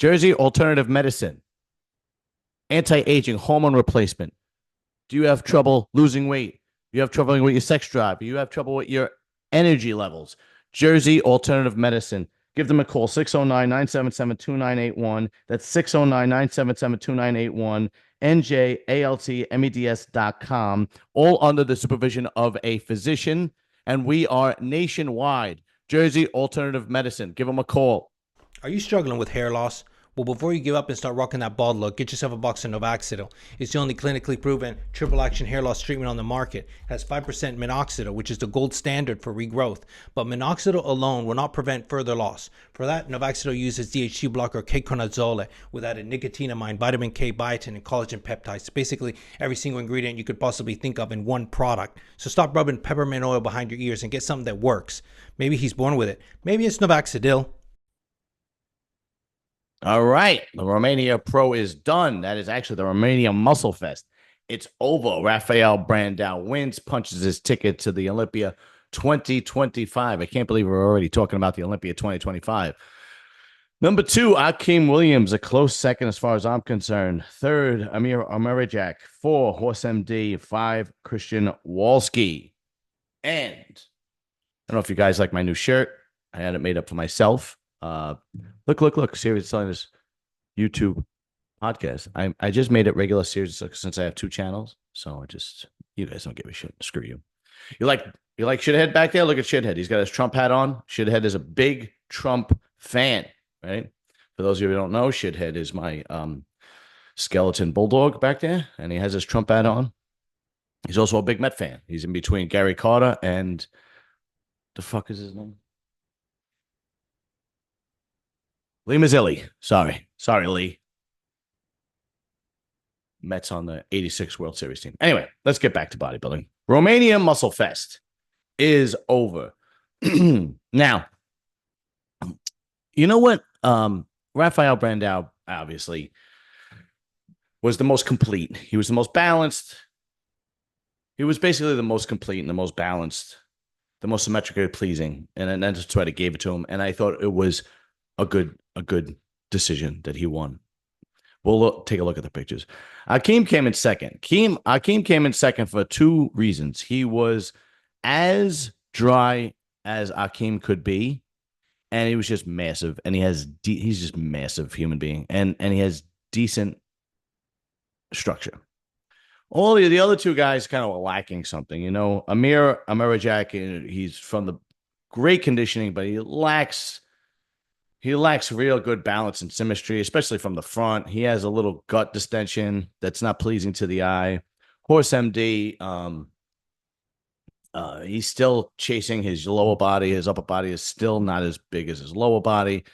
Jersey Alternative Medicine, anti-aging, hormone replacement. Do you have trouble losing weight? Do you have trouble with your sex drive? Do you have trouble with your energy levels? Jersey Alternative Medicine. Give them a call, 609-977-2981. That's 609-977-2981, NJALTMEDS.com, all under the supervision of a physician. And we are nationwide. Jersey Alternative Medicine. Give them a call. Are you struggling with hair loss? Well, before you give up and start rocking that bald look, get yourself a box of Novaxidil. It's the only clinically proven triple action hair loss treatment on the market. It has 5% minoxidil, which is the gold standard for regrowth. But minoxidil alone will not prevent further loss. For that, Novaxidil uses DHT blocker ketoconazole with added nicotinamide, vitamin K, biotin, and collagen peptides. Basically, every single ingredient you could possibly think of in one product. So stop rubbing peppermint oil behind your ears and get something that works. Maybe he's born with it. Maybe it's Novaxidil. All right. The Romania Pro is done. That is actually the Romania Muscle Fest. It's over. Rafael Brandao wins, punches his ticket to the Olympia 2025. I can't believe we're already talking about the Olympia 2025. Number 2, Akeem Williams, a close second as far as I'm concerned. 3rd, Amir Amerijak. 4, Horse MD. 5, Christian Walski. And I don't know if you guys like my new shirt. I had it made up for myself. Look. Sirius selling this YouTube podcast. I just made it regular Sirius since I have 2 channels. So you guys don't give a shit. Screw you. You like Shithead back there? Look at Shithead. He's got his Trump hat on. Shithead is a big Trump fan, right? For those of you who don't know, Shithead is my skeleton bulldog back there, and he has his Trump hat on. He's also a big Met fan. He's in between Gary Carter and the fuck is his name? Lee Mazzilli. Sorry, Lee. Mets on the 86 World Series team. Anyway, let's get back to bodybuilding. Romania Muscle Fest is over. Now, you know what? Rafael Brandao, obviously, was the most complete. He was the most balanced. He was basically the most complete and the most balanced, the most symmetrically pleasing. And that's why I gave it to him. And I thought it was a good decision that he won. We'll take a look at the pictures. Akeem came in second. Akeem came in second for 2 reasons. He was as dry as Akeem could be, and he was just massive. And he's just massive human being, and he has decent structure. All the other 2 guys kind of were lacking something. You know, Amir Amerijak, he's from the great conditioning, but he lacks real good balance and symmetry, especially from the front. He has a little gut distension that's not pleasing to the eye. Horse MD, he's still chasing his lower body. His upper body is still not as big as his lower body.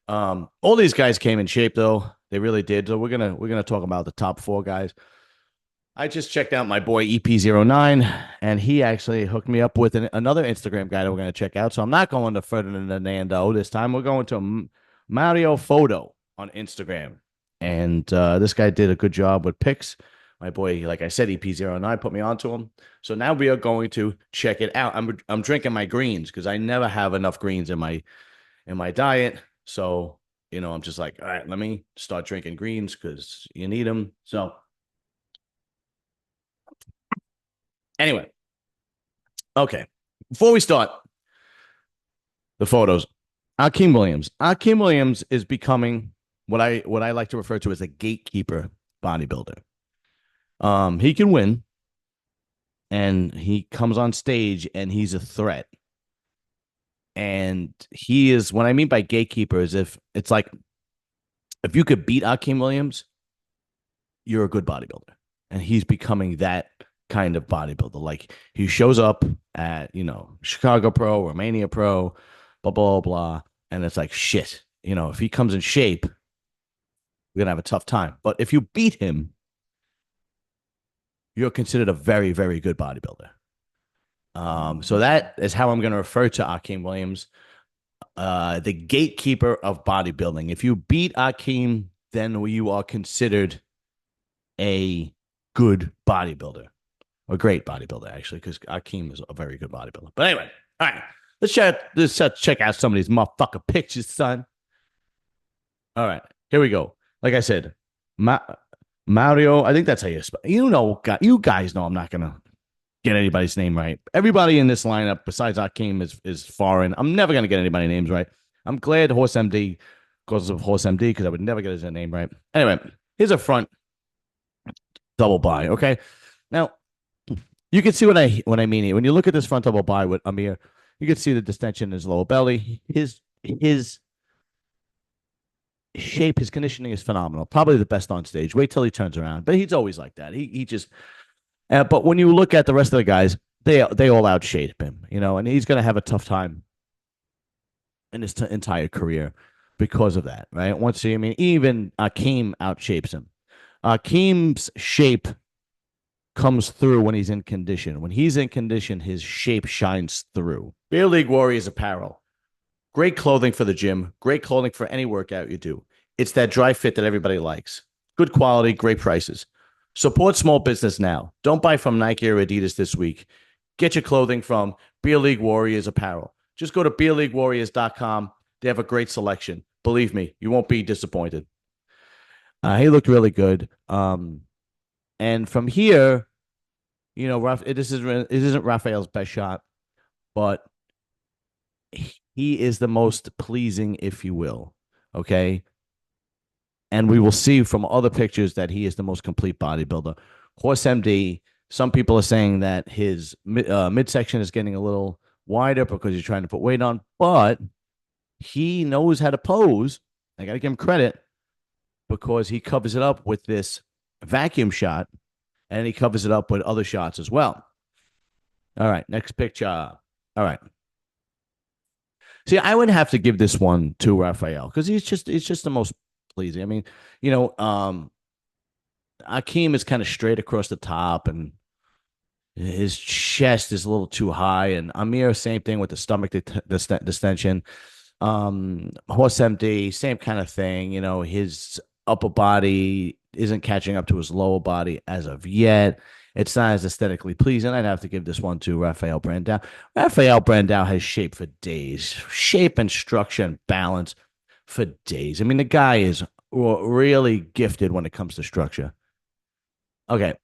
All these guys came in shape, though. They really did. So we're gonna talk about the top 4 guys. I just checked out my boy EP09, and he actually hooked me up with another Instagram guy that we're going to check out. So I'm not going to Ferdinando this time. We're going to Mario Photo on Instagram. And this guy did a good job with pics. My boy, like I said, EP09 put me onto him. So now we are going to check it out. I'm drinking my greens because I never have enough greens in my diet. So, I'm just like, all right, let me start drinking greens because you need them. So anyway, okay. Before we start the photos, Akeem Williams. Akeem Williams is becoming what I like to refer to as a gatekeeper bodybuilder. He can win, and he comes on stage, and he's a threat. And he is, what I mean by gatekeeper is if you could beat Akeem Williams, you're a good bodybuilder. And he's becoming that kind of bodybuilder. Like, he shows up at, Chicago Pro, Romania Pro, blah, blah, blah. And it's like, shit, if he comes in shape, we're going to have a tough time. But if you beat him, you're considered a very, very good bodybuilder. So that is how I'm going to refer to Akeem Williams, the gatekeeper of bodybuilding. If you beat Akeem, then you are considered a good bodybuilder. A great bodybuilder, actually, because Akeem is a very good bodybuilder. But anyway, all right, let's check out some of these motherfucker pictures, son. All right, here we go. Like I said, Ma- Mario. I think that's how you spell. You guys know I'm not gonna get anybody's name right. Everybody in this lineup, besides Akeem, is foreign. I'm never gonna get anybody's names right. I'm glad Horse MD because of Horse MD because I would never get his name right. Anyway, here's a front double buy. Okay, now you can see what I mean here. When you look at this front double buy with Amir, you can see the distension in his lower belly. His shape, his conditioning is phenomenal. Probably the best on stage. Wait till he turns around, but he's always like that. He just. But when you look at the rest of the guys, they all outshape him, and he's going to have a tough time in his entire career because of that, right? Even Akeem outshapes him. Akeem's shape comes through when he's in condition. When he's in condition, his shape shines through. Beer League Warriors apparel. Great clothing for the gym, great clothing for any workout you do. It's that dry fit that everybody likes. Good quality, great prices. Support small business now. Don't buy from Nike or Adidas this week. Get your clothing from Beer League Warriors apparel. Just go to beerleaguewarriors.com. They have a great selection. Believe me, you won't be disappointed. He looked really good. And from here, it isn't Rafael's best shot, but he is the most pleasing, if you will. Okay. And we will see from other pictures that he is the most complete bodybuilder. Horse MD, some people are saying that his midsection is getting a little wider because he's trying to put weight on, but he knows how to pose. I got to give him credit because he covers it up with this vacuum shot and he covers it up with other shots as well. All right, next picture. All right. See, I would have to give this one to Rafael because it's just the most pleasing. Akeem is kind of straight across the top and his chest is a little too high. And Amir, same thing with the stomach distension. Horse MD, same kind of thing. His upper body isn't catching up to his lower body as of yet. It's not as aesthetically pleasing. I'd have to give this one to Rafael Brandao. Rafael Brandao has shape for days, shape and structure and balance for days. The guy is really gifted when it comes to structure. Okay,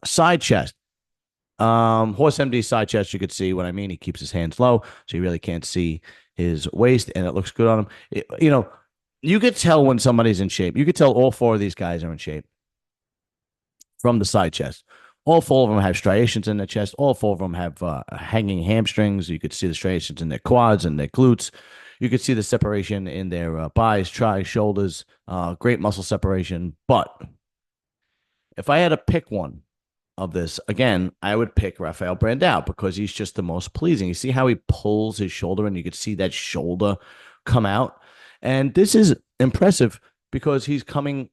side chest. Horse MD side chest, you could see what I mean. He keeps his hands low, so you really can't see his waist, and it looks good on him. You could tell when somebody's in shape. You could tell all four of these guys are in shape from the side chest. All four of them have striations in their chest. All four of them have hanging hamstrings. You could see the striations in their quads and their glutes. You could see the separation in their buys, tries, shoulders. Great muscle separation. But if I had to pick one of this, again, I would pick Rafael Brandao because he's just the most pleasing. You see how he pulls his shoulder and you could see that shoulder come out. And this is impressive because he's coming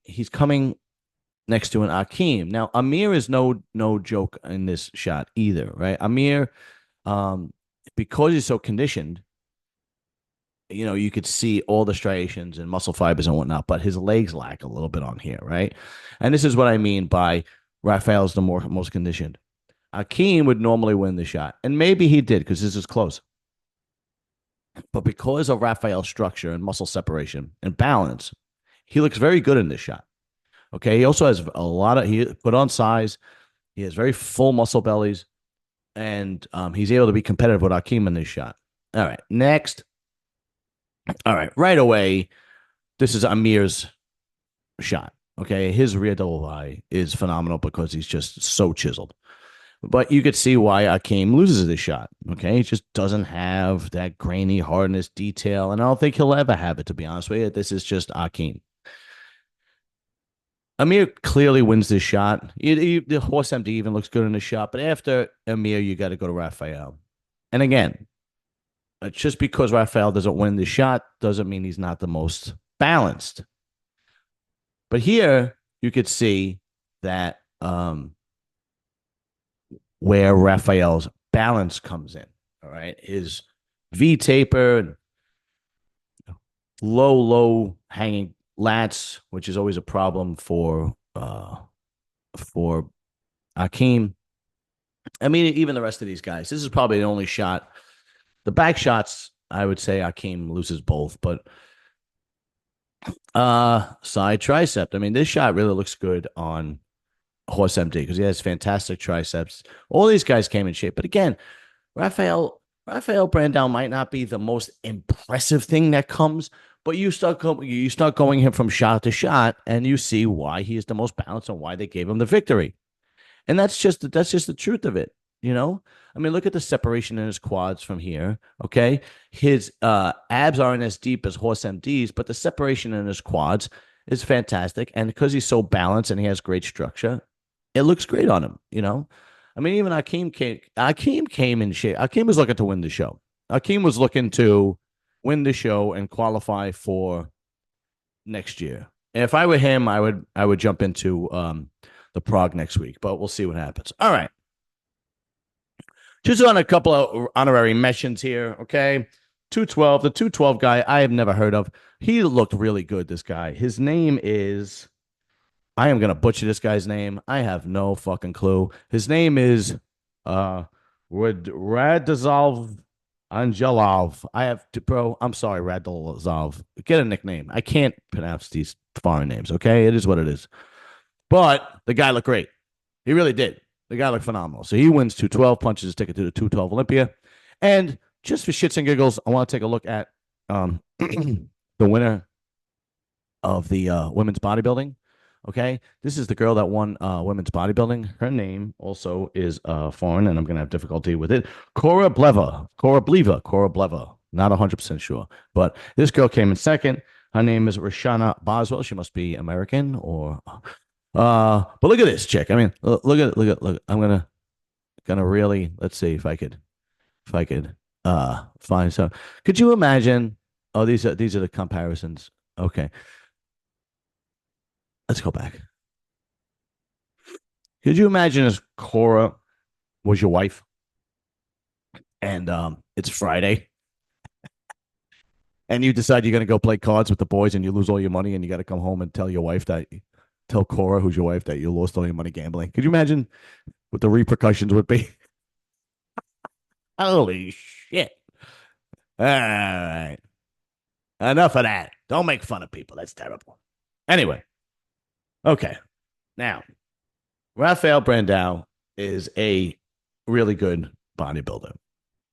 next to an Akeem. Now, Amir is no joke in this shot either, right? Amir, because he's so conditioned, you could see all the striations and muscle fibers and whatnot, but his legs lack a little bit on here, right? And this is what I mean by Rafael's the most conditioned. Akeem would normally win the shot, and maybe he did because this is close. But because of Rafael's structure and muscle separation and balance, he looks very good in this shot. Okay, he also has he put on size. He has very full muscle bellies, and he's able to be competitive with Akeem in this shot. All right, next. All right away, this is Amir's shot. Okay, his rear double eye is phenomenal because he's just so chiseled. But you could see why Akeem loses this shot. Okay, he just doesn't have that grainy hardness detail, and I don't think he'll ever have it. To be honest with you, this is just Akeem. Amir clearly wins this shot. The Horse MD even looks good in the shot, but after Amir, you got to go to Rafael. And again, just because Rafael doesn't win the shot doesn't mean he's not the most balanced. But here you could see that where Rafael's balance comes in. All right, his V taper and low hanging lats, which is always a problem for Akeem. Even the rest of these guys. This is probably the only shot. The back shots, I would say Akeem loses both, but Side tricep. I mean, this shot really looks good on Horse MD because he has fantastic triceps. All these guys came in shape. But again, Rafael Brandao might not be the most impressive thing that comes, but you start going him from shot to shot, and you see why he is the most balanced and why they gave him the victory. And that's just the truth of it, you know. I mean, look at the separation in his quads from here. Okay, his abs aren't as deep as Horse MD's, but the separation in his quads is fantastic, and because he's so balanced and he has great structure, it looks great on him. You know, I mean, even Akeem came in shape. Akeem was looking to win the show. Akeem was looking to win the show and qualify for next year. And if I were him, I would jump into the Prague next week, but we'll see what happens. All right. Just on a couple of honorary mentions here, okay? 212, the 212 guy I have never heard of. He looked really good, this guy. His name is, I am going to butcher this guy's name. I have no fucking clue. His name is Radizov Angelov. I have to, bro. I'm sorry, Radizov. Get a nickname. I can't pronounce these foreign names, okay? It is what it is. But the guy looked great. He really did. The guy looked phenomenal. So he wins 212, punches his ticket to the 212 Olympia. And just for shits and giggles, I want to take a look at the winner of the women's bodybuilding. Okay. This is the girl that won women's bodybuilding. Her name also is foreign, and I'm going to have difficulty with it. Cora Bleva. Not 100% sure. But this girl came in second. Her name is Rashana Boswell. She must be American or but look at this chick. I mean, look. I'm gonna really let's see if I could find some. Could you imagine? Oh, these are the comparisons. Okay, let's go back. Could you imagine if Cora was your wife and it's Friday and you decide you're gonna go play cards with the boys and you lose all your money and you got to come home and tell Cora, who's your wife, that you lost all your money gambling? Could you imagine what the repercussions would be? Holy shit. All right. Enough of that. Don't make fun of people. That's terrible. Anyway, okay. Now, Rafael Brandao is a really good bodybuilder.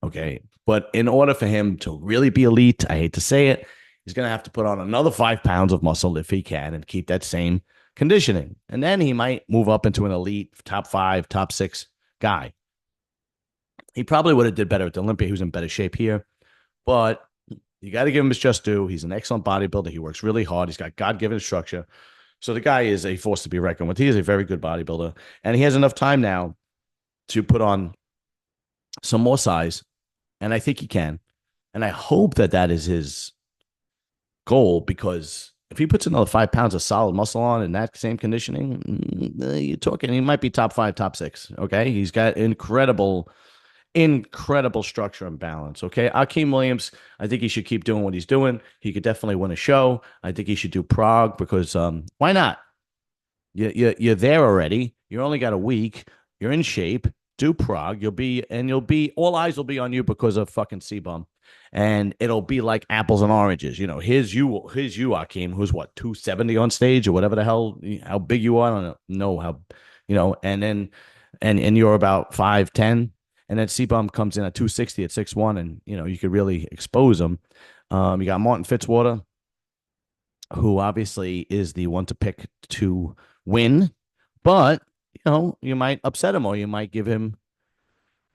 Okay. But in order for him to really be elite, I hate to say it, he's going to have to put on another 5 pounds of muscle if he can and keep that same conditioning. And then he might move up into an elite top 5, top 6 guy. He probably would have did better at the Olympia. He was in better shape here. But you got to give him his just due. He's an excellent bodybuilder. He works really hard. He's got God-given structure. So the guy is a force to be reckoned with. He is a very good bodybuilder. And he has enough time now to put on some more size. And I think he can. And I hope that that is his goal, because if he puts another 5 pounds of solid muscle on in that same conditioning, you're talking, he might be top 5, top 6. Okay. He's got incredible structure and balance. Okay. Akeem Williams, I think he should keep doing what he's doing. He could definitely win a show. I think he should do Prague because why not? You're there already. You only got a week. You're in shape. Do Prague. All eyes will be on you because of fucking C-Bum. And it'll be like apples and oranges. You know, here's you, Akeem, who's what, 270 on stage or whatever the hell, how big you are. I don't know how, and then, and you're about 5'10", and then C-Bum comes in at 260 at 6'1", and, you could really expose him. You got Martin Fitzwater, who obviously is the one to pick to win, but you might upset him or you might give him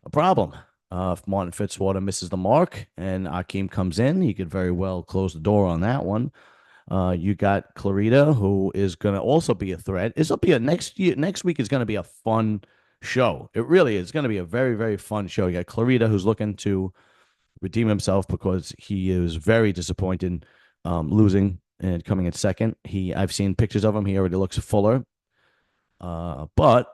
a problem. If Martin Fitzwater misses the mark and Akeem comes in, he could very well close the door on that one. You got Clarita, who is going to also be a threat. This will be next week is going to be a fun show. It really is going to be a very, very fun show. You got Clarita, who's looking to redeem himself because he is very disappointed losing and coming in second. I've seen pictures of him. He already looks fuller. But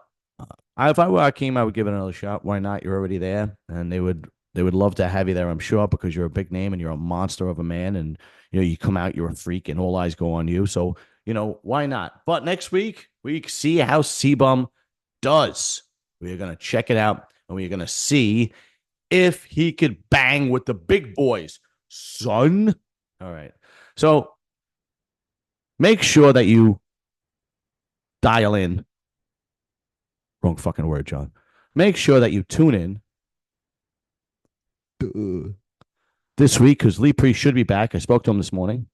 if I were Akeem, I would give it another shot. Why not? You're already there, and they would love to have you there, I'm sure, because you're a big name and you're a monster of a man, and you come out, you're a freak, and all eyes go on you. So why not? But next week we see how C-Bum does. We're gonna check it out, and we're gonna see if he could bang with the big boys, son. All right, so make sure that you dial in. Wrong fucking word, John. Make sure that you tune in this week because Lee Priest should be back. I spoke to him this morning.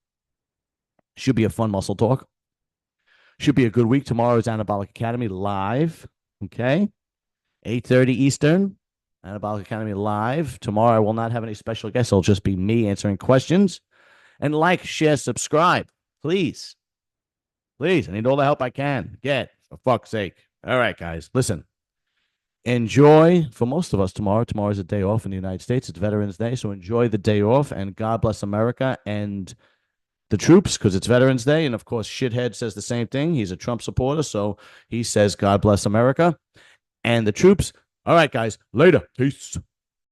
Should be a fun muscle talk. Should be a good week. Tomorrow is Anabolic Academy live. Okay. 8:30 Eastern. Anabolic Academy live. Tomorrow I will not have any special guests. It'll just be me answering questions. And like, share, subscribe. Please. Please. I need all the help I can get. For fuck's sake. All right, guys. Listen. Enjoy for most of us tomorrow. Tomorrow is a day off in the United States. It's Veterans Day. So enjoy the day off and God bless America and the troops because it's Veterans Day. And of course, Shithead says the same thing. He's a Trump supporter. So he says, God bless America and the troops. All right, guys. Later. Peace.